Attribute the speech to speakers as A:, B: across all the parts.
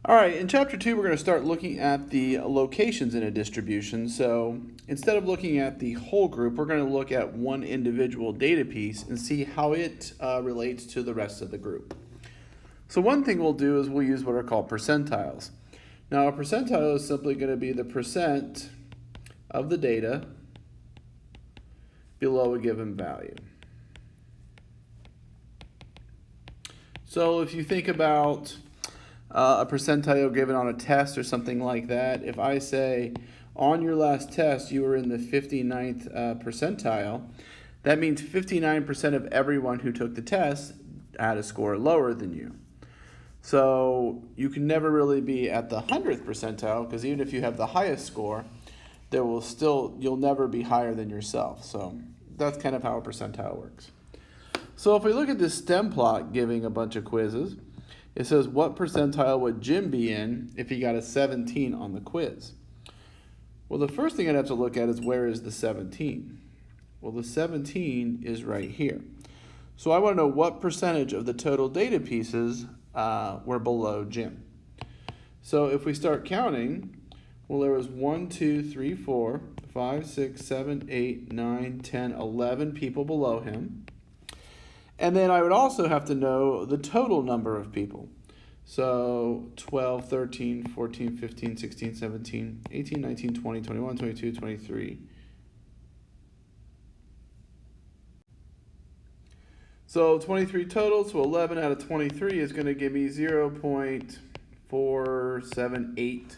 A: All right, in chapter 2, we're going to start looking at the locations in a distribution. So instead of looking at the whole group, we're going to look at one individual data piece and see how it relates to the rest of the group. So one thing we'll do is we'll use what are called percentiles. Now a percentile is simply going to be the percent of the data below a given value. So if you think about a percentile given on a test or something like that, if I say on your last test you were in the 59th percentile, that means 59% of everyone who took the test had a score lower than you. So you can never really be at the 100th percentile, because even if you have the highest score, you'll never be higher than yourself. So that's kind of how a percentile works. So if we look at this stem plot giving a bunch of quizzes, it says, what percentile would Jim be in if he got a 17 on the quiz? Well, the first thing I'd have to look at is, where is the 17? Well, the 17 is right here. So I want to know what percentage of the total data pieces were below Jim. So if we start counting, well, there was 1, 2, 3, 4, 5, 6, 7, 8, 9, 10, 11 people below him. And then I would also have to know the total number of people. So 12, 13, 14, 15, 16, 17, 18, 19, 20, 21, 22, 23. So 23 total, so 11 out of 23 is going to give me 0.478.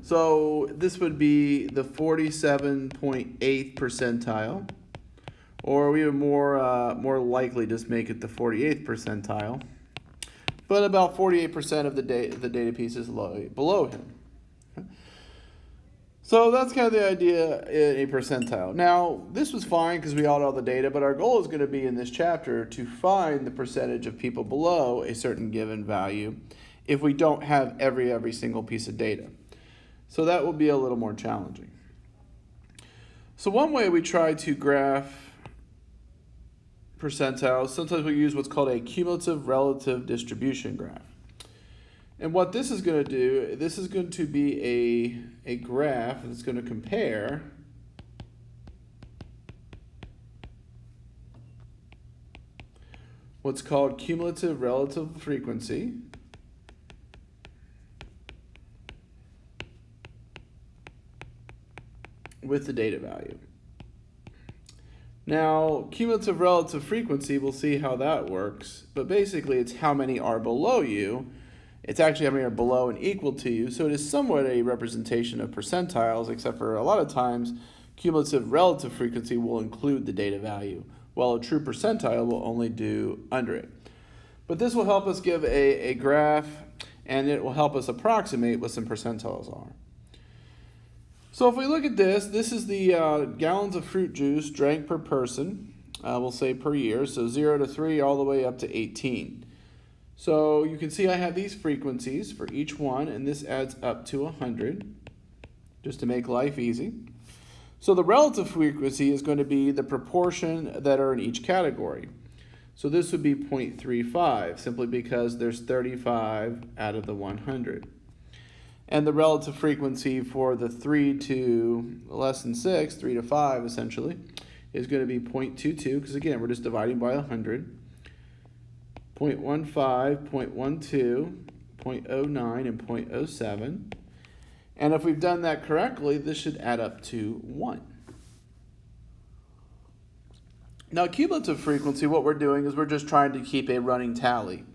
A: So this would be the 47.8th percentile. Or we would more likely just make it the 48th percentile. But about 48% of the data piece is below him. So that's kind of the idea in a percentile. Now, this was fine because we all know the data, but our goal is going to be in this chapter to find the percentage of people below a certain given value if we don't have every single piece of data. So that will be a little more challenging. So one way we try to graph percentiles, sometimes we use what's called a cumulative relative distribution graph. And what this is going to do, this is going to be a graph that's going to compare what's called cumulative relative frequency with the data value. Now, cumulative relative frequency, we'll see how that works, but basically it's how many are below you. It's actually how many are below and equal to you, so it is somewhat a representation of percentiles, except for a lot of times cumulative relative frequency will include the data value, while a true percentile will only do under it. But this will help us give a graph, and it will help us approximate what some percentiles are. So if we look at this, this is the gallons of fruit juice drank per person, we'll say per year, so 0 to 3 all the way up to 18. So you can see I have these frequencies for each one, and this adds up to 100, just to make life easy. So the relative frequency is going to be the proportion that are in each category. So this would be 0.35, simply because there's 35 out of the 100. And the relative frequency for the 3 to less than 6, 3 to 5 essentially, is going to be 0.22, because again, we're just dividing by 100. 0.15, 0.12, 0.09, and 0.07. And if we've done that correctly, this should add up to 1. Now, cumulative frequency, what we're doing is we're just trying to keep a running tally.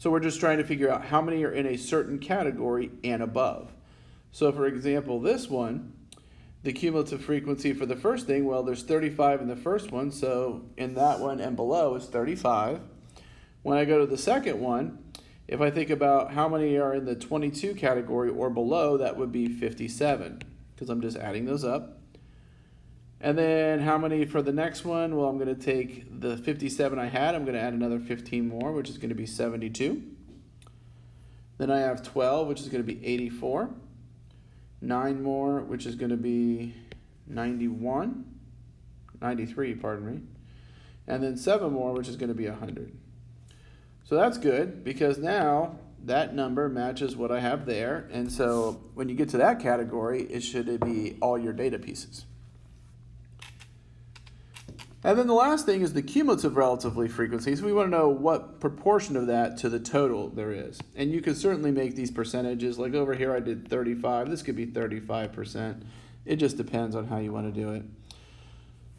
A: So we're just trying to figure out how many are in a certain category and above. So for example, this one, the cumulative frequency for the first thing, well, there's 35 in the first one, so in that one and below is 35. When I go to the second one, if I think about how many are in the 22 category or below, that would be 57, because I'm just adding those up. And then how many for the next one? Well, I'm going to take the 57 I had, I'm going to add another 15 more, which is going to be 72. Then I have 12, which is going to be 84. 9 more, which is going to be 93, pardon me. And then 7 more, which is going to be 100. So that's good, because now that number matches what I have there. And so when you get to that category, it should be all your data pieces. And then the last thing is the cumulative relatively frequency. So we want to know what proportion of that to the total there is. And you could certainly make these percentages. Like over here I did 35. This could be 35%. It just depends on how you want to do it.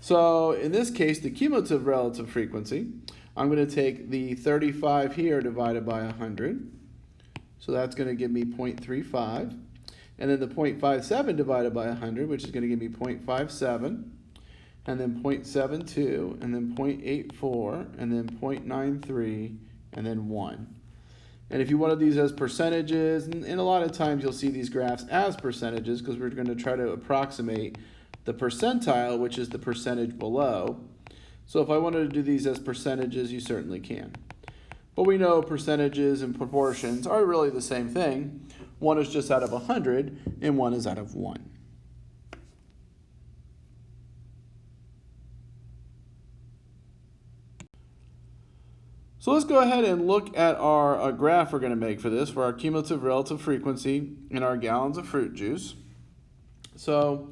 A: So in this case, the cumulative relative frequency, I'm going to take the 35 here divided by 100. So that's going to give me 0.35. And then the 0.57 divided by 100, which is going to give me 0.57. And then 0.72, and then 0.84, and then 0.93, and then 1. And if you wanted these as percentages, and a lot of times you'll see these graphs as percentages because we're going to try to approximate the percentile, which is the percentage below. So if I wanted to do these as percentages, you certainly can. But we know percentages and proportions are really the same thing. One is just out of 100, and one is out of 1. So let's go ahead and look at our graph we're going to make for this, for our cumulative relative frequency in our gallons of fruit juice. So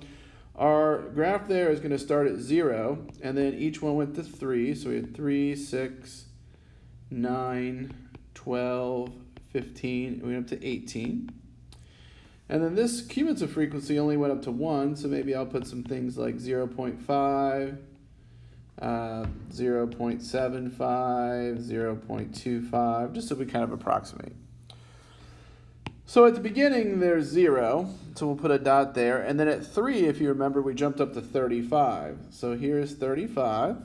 A: our graph there is going to start at 0, and then each one went to 3. So we had 3, 6, 9, 12, 15, and we went up to 18. And then this cumulative frequency only went up to 1, so maybe I'll put some things like 0.5, 0.75, 0.25, just so we kind of approximate. So at the beginning there's 0, so we'll put a dot there, and then at 3, if you remember, we jumped up to 35. So here's 35.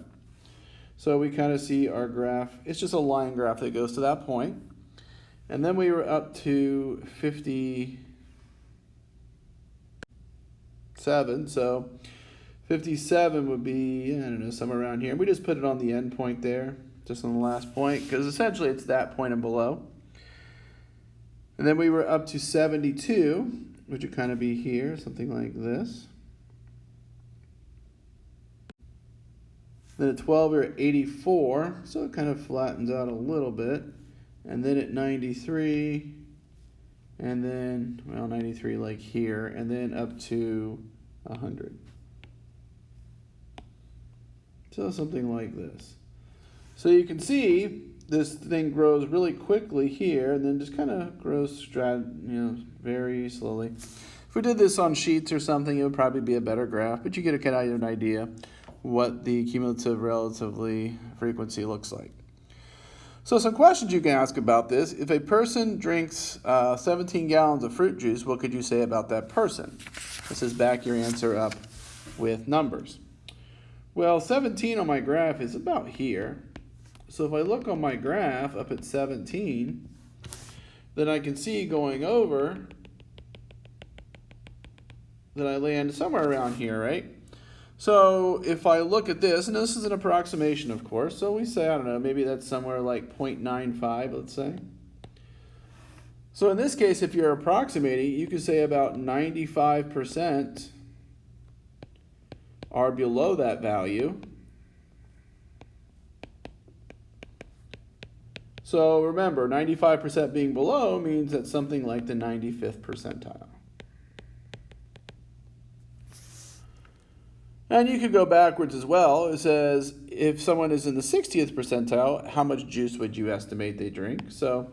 A: So we kind of see our graph, it's just a line graph that goes to that point. And then we were up to 57, so 57 would be, I don't know, somewhere around here. We just put it on the end point there, just on the last point, because essentially it's that point and below. And then we were up to 72, which would kind of be here, something like this. Then at 12 we're at 84, so it kind of flattens out a little bit. And then at 93, and then, well, 93 like here, and then up to 100. So something like this. So you can see this thing grows really quickly here and then just kind of grows very slowly. If we did this on sheets or something, it would probably be a better graph, but you get an idea what the cumulative relatively frequency looks like. So some questions you can ask about this. If a person drinks 17 gallons of fruit juice, what could you say about that person? This is back your answer up with numbers. Well, 17 on my graph is about here. So if I look on my graph up at 17, then I can see going over that I land somewhere around here, right? So if I look at this, and this is an approximation, of course, so we say, I don't know, maybe that's somewhere like 0.95, let's say. So in this case, if you're approximating, you could say about 95% are below that value. So remember, 95% being below means that's something like the 95th percentile. And you could go backwards as well. It says if someone is in the 60th percentile, how much juice would you estimate they drink? So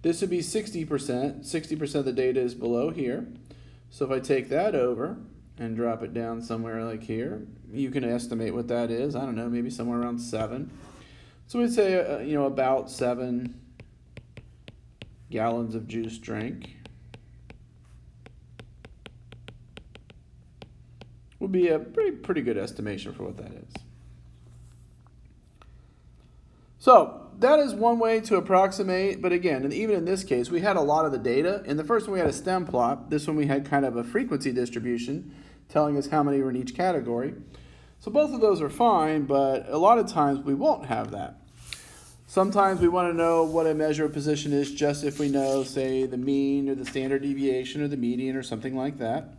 A: this would be 60%. 60% of the data is below here. So if I take that over and drop it down somewhere like here, you can estimate what that is. I don't know, maybe somewhere around 7. So we'd say, about 7 gallons of juice drank would be a pretty good estimation for what that is. So that is one way to approximate, but again, and even in this case, we had a lot of the data. In the first one, we had a stem plot. This one, we had kind of a frequency distribution telling us how many were in each category. So both of those are fine, but a lot of times we won't have that. Sometimes we want to know what a measure of position is just if we know, say, the mean or the standard deviation or the median or something like that.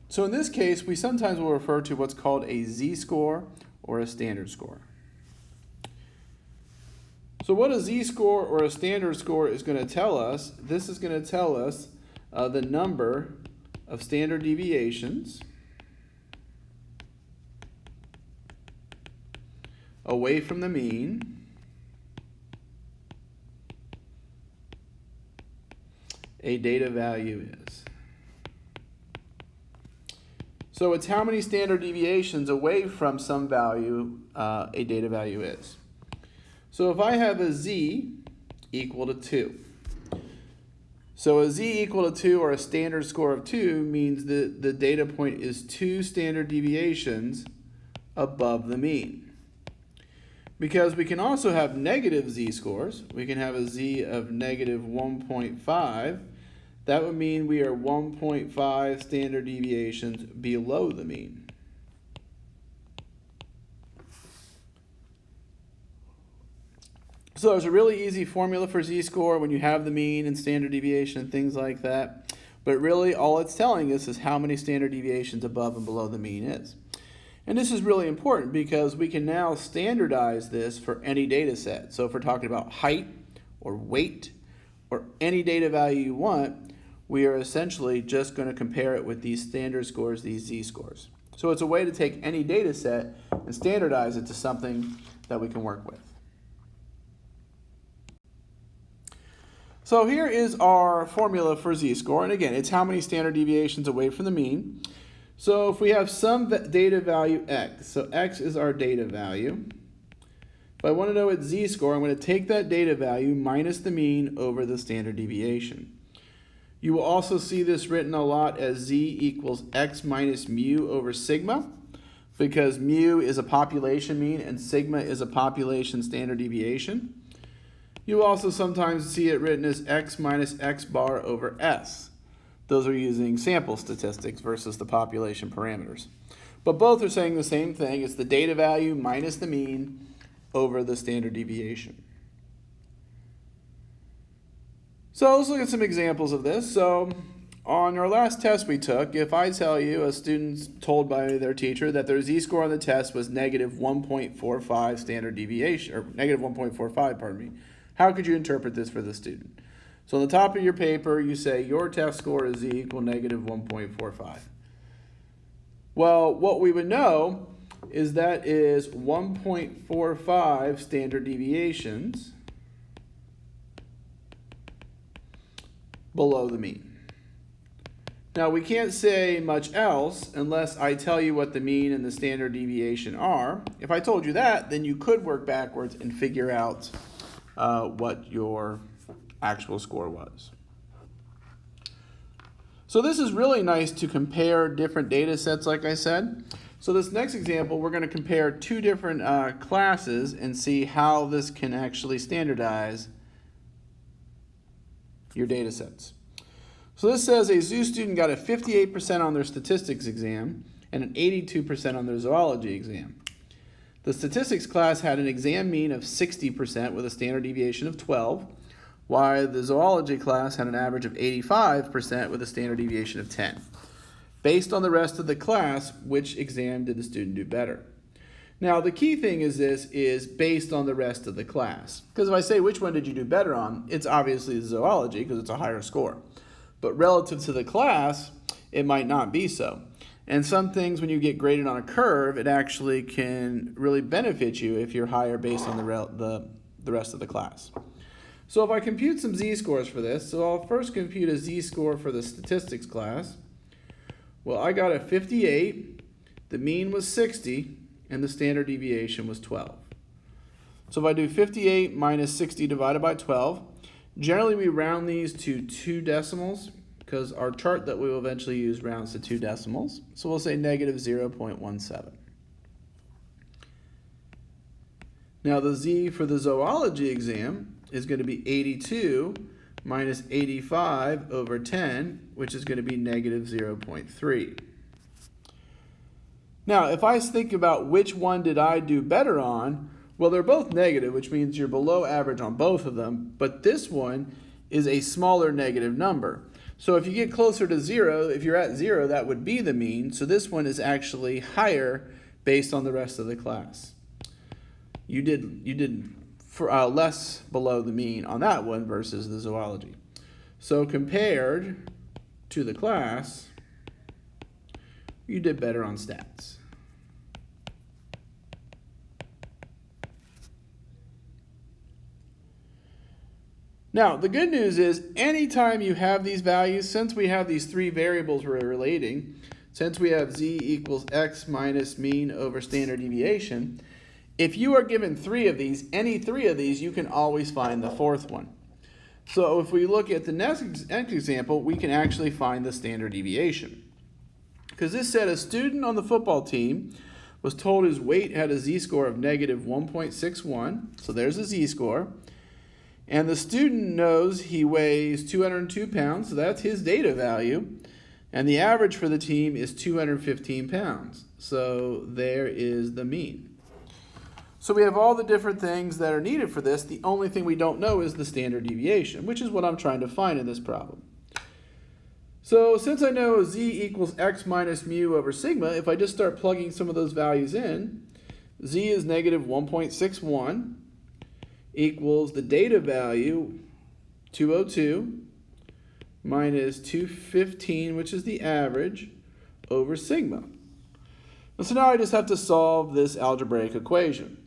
A: So in this case, we sometimes will refer to what's called a z-score or a standard score. So what a z-score or a standard score is going to tell us, this is going to tell us the number of standard deviations away from the mean a data value is. So it's how many standard deviations away from some value a data value is. So if I have a z equal to 2. So a z equal to 2 or a standard score of 2 means that the data point is 2 standard deviations above the mean. Because we can also have negative z-scores. We can have a z of negative 1.5. That would mean we are 1.5 standard deviations below the mean. So there's a really easy formula for z-score when you have the mean and standard deviation and things like that. But really all it's telling us is how many standard deviations above and below the mean is. And this is really important because we can now standardize this for any data set. So if we're talking about height or weight or any data value you want, we are essentially just going to compare it with these standard scores, these z-scores. So it's a way to take any data set and standardize it to something that we can work with. So here is our formula for z-score, and again, it's how many standard deviations away from the mean. So if we have some data value x, so x is our data value. If I want to know its z-score, I'm going to take that data value minus the mean over the standard deviation. You will also see this written a lot as z equals x minus mu over sigma, because mu is a population mean and sigma is a population standard deviation. You will also sometimes see it written as x minus x bar over s. Those are using sample statistics versus the population parameters. But both are saying the same thing. It's the data value minus the mean over the standard deviation. So let's look at some examples of this. So on our last test we took, if I tell you a student's told by their teacher that their z-score on the test was negative 1.45 standard deviation, or negative 1.45, pardon me, how could you interpret this for the student? So on the top of your paper, you say your test score is z equal negative 1.45. Well, what we would know is that is 1.45 standard deviations below the mean. Now, we can't say much else unless I tell you what the mean and the standard deviation are. If I told you that, then you could work backwards and figure out what your actual score was. So this is really nice to compare different data sets, like I said. So this next example, we're going to compare two different classes and see how this can actually standardize your data sets. So this says a zoo student got a 58% on their statistics exam and an 82% on their zoology exam. The statistics class had an exam mean of 60% with a standard deviation of 12, while the zoology class had an average of 85% with a standard deviation of 10. Based on the rest of the class, which exam did the student do better? Now, the key thing is this is based on the rest of the class. Because if I say which one did you do better on, it's obviously the zoology because it's a higher score. But relative to the class, it might not be so. And some things, when you get graded on a curve, it actually can really benefit you if you're higher based on the rest of the class. So if I compute some z-scores for this, so I'll first compute a z-score for the statistics class. Well, I got a 58, the mean was 60, and the standard deviation was 12. So if I do 58 minus 60 divided by 12, generally we round these to 2 decimals because our chart that we will eventually use rounds to 2 decimals. So we'll say negative 0.17. Now the z for the zoology exam is going to be 82 minus 85 over 10, which is going to be negative 0.3. Now, if I think about which one did I do better on, well, they're both negative, which means you're below average on both of them, but this one is a smaller negative number. So if you get closer to 0, if you're at 0, that would be the mean. So this one is actually higher based on the rest of the class. You did less below the mean on that one versus the zoology. So compared to the class, you did better on stats. Now, the good news is anytime you have these values, since we have these three variables we're relating, since we have z equals x minus mean over standard deviation, if you are given three of these, any three of these, you can always find the fourth one. So if we look at the next example, we can actually find the standard deviation. Because this said a student on the football team was told his weight had a z-score of negative 1.61, so there's a z-score. And the student knows he weighs 202 pounds, so that's his data value. And the average for the team is 215 pounds. So there is the mean. So we have all the different things that are needed for this. The only thing we don't know is the standard deviation, which is what I'm trying to find in this problem. So since I know z equals x minus mu over sigma, if I just start plugging some of those values in, z is negative 1.61. equals the data value, 202, minus 215, which is the average, over sigma. So now I just have to solve this algebraic equation.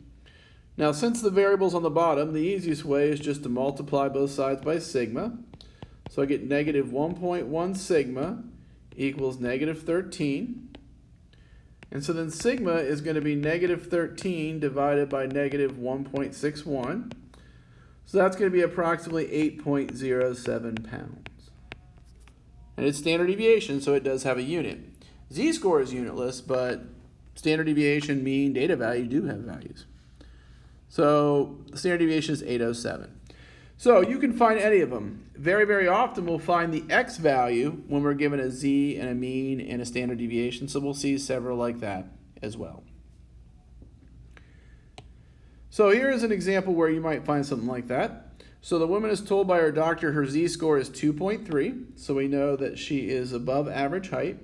A: Now, since the variable's on the bottom, the easiest way is just to multiply both sides by sigma. So I get negative 1.1 sigma equals negative 13. And so then sigma is going to be negative 13 divided by negative 1.61. So that's going to be approximately 8.07 pounds. And it's standard deviation, so it does have a unit. Z-score is unitless, but standard deviation, mean, data value do have values. So the standard deviation is 807. So you can find any of them. Very, very often we'll find the x value when we're given a z and a mean and a standard deviation. So we'll see several like that as well. So here is an example where you might find something like that. So the woman is told by her doctor her z-score is 2.3. So we know that she is above average height.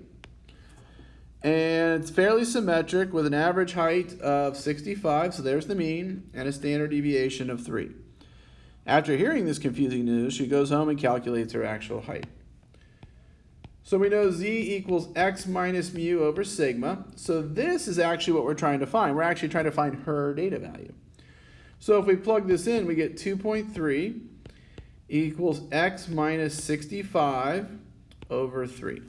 A: And it's fairly symmetric with an average height of 65, so there's the mean, and a standard deviation of 3. After hearing this confusing news, she goes home and calculates her actual height. So we know z equals x minus mu over sigma. So this is actually what we're trying to find. We're actually trying to find her data value. So if we plug this in, we get 2.3 equals x minus 65 over 3.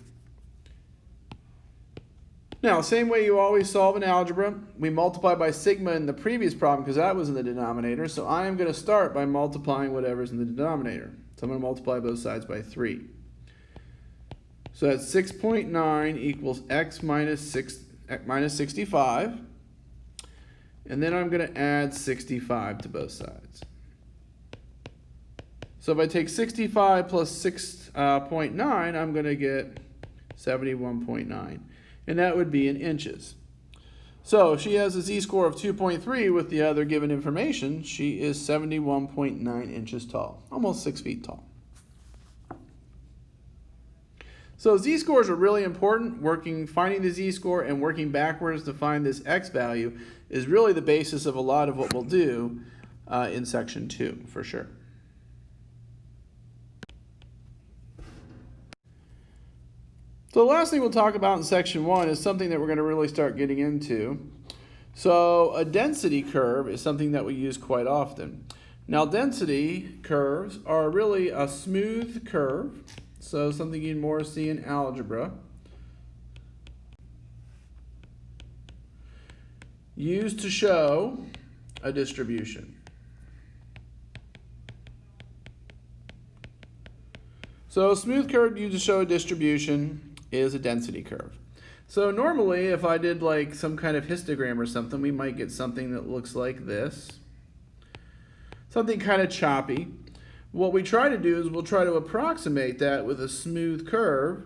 A: Now, same way you always solve an algebra, we multiply by sigma in the previous problem because that was in the denominator. So I am going to start by multiplying whatever's in the denominator. So I'm going to multiply both sides by 3. So that's 6.9 equals x minus 65. And then I'm going to add 65 to both sides. So if I take 65 plus 6.9, I'm going to get 71.9. And that would be in inches. So if she has a z-score of 2.3 with the other given information, she is 71.9 inches tall, almost 6 feet tall. So z-scores are really important. Finding the z-score and working backwards to find this x value is really the basis of a lot of what we'll do in section 2, for sure. So the last thing we'll talk about in section 1 is something that we're going to really start getting into. So a density curve is something that we use quite often. Now density curves are really a smooth curve, so something you'd more see in algebra, used to show a distribution. So a smooth curve used to show a distribution is a density curve. So normally if I did like some kind of histogram or something, we might get something that looks like this. Something kind of choppy. What we try to do is we'll try to approximate that with a smooth curve.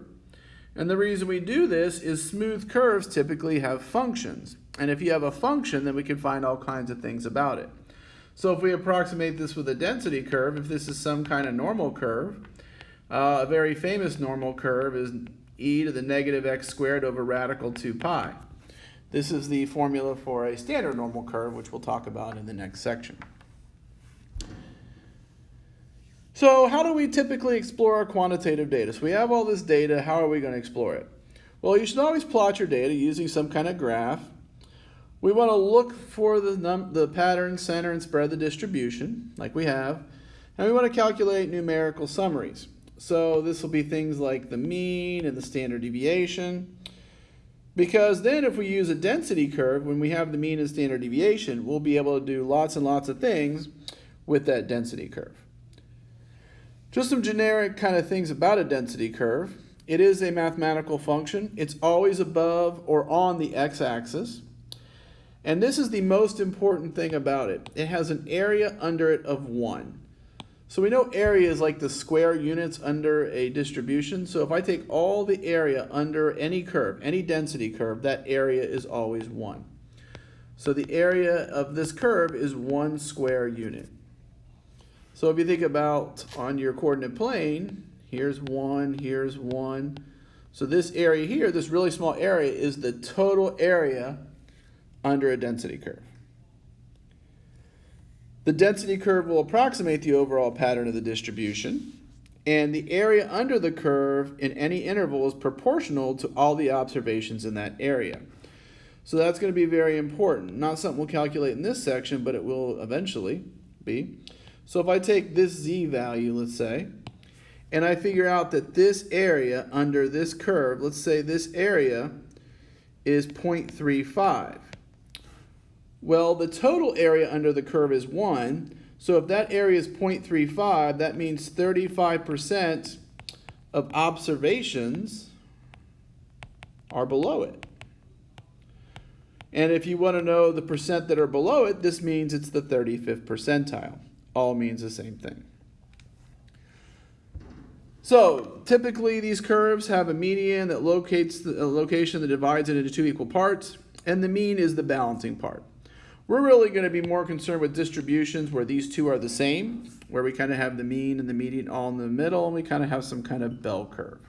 A: And the reason we do this is smooth curves typically have functions. And if you have a function, then we can find all kinds of things about it. So if we approximate this with a density curve, if this is some kind of normal curve, a very famous normal curve is e to the negative x squared over radical 2 pi. This is the formula for a standard normal curve, which we'll talk about in the next section. So how do we typically explore our quantitative data? So we have all this data, how are we going to explore it? Well, you should always plot your data using some kind of graph. We want to look for the pattern, center, and spread of the distribution, like we have. And we want to calculate numerical summaries. So this will be things like the mean and the standard deviation. Because then if we use a density curve, when we have the mean and standard deviation, we'll be able to do lots and lots of things with that density curve. Just some generic kind of things about a density curve. It is a mathematical function. It's always above or on the x-axis. And this is the most important thing about it. It has an area under it of 1. So we know area is like the square units under a distribution. So if I take all the area under any curve, any density curve, that area is always 1. So the area of this curve is 1 square unit. So if you think about on your coordinate plane, here's 1, here's 1. So this area here, this really small area, is the total area under a density curve. The density curve will approximate the overall pattern of the distribution, and the area under the curve in any interval is proportional to all the observations in that area. So that's going to be very important. Not something we'll calculate in this section, but it will eventually be. So if I take this z value, let's say, and I figure out that this area under this curve, let's say this area is 0.35. Well, the total area under the curve is 1, so if that area is 0.35, that means 35% of observations are below it. And if you want to know the percent that are below it, this means it's the 35th percentile. All means the same thing. So typically these curves have a median that locates the location that divides it into 2 equal parts, and the mean is the balancing part. We're really going to be more concerned with distributions where these two are the same, where we kind of have the mean and the median all in the middle, and we kind of have some kind of bell curve.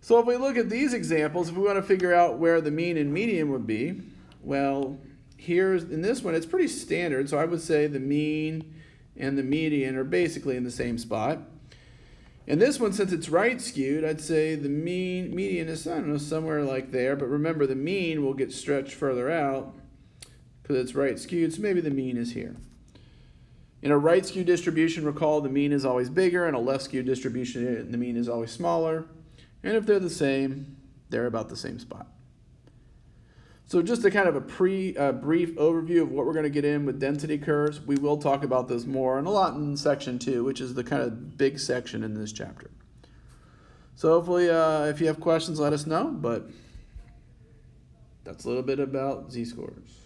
A: So if we look at these examples, if we want to figure out where the mean and median would be, well, here's in this one, it's pretty standard. So I would say the mean and the median are basically in the same spot. In this one, since it's right skewed, I'd say the median is, I don't know, somewhere like there. But remember, the mean will get stretched further out because it's right skewed. So maybe the mean is here. In a right skewed distribution, recall the mean is always bigger. In a left skewed distribution, the mean is always smaller. And if they're the same, they're about the same spot. So just a kind of a brief overview of what we're going to get in with density curves. We will talk about those more and a lot in section 2, which is the kind of big section in this chapter. So hopefully if you have questions, let us know, but that's a little bit about z-scores.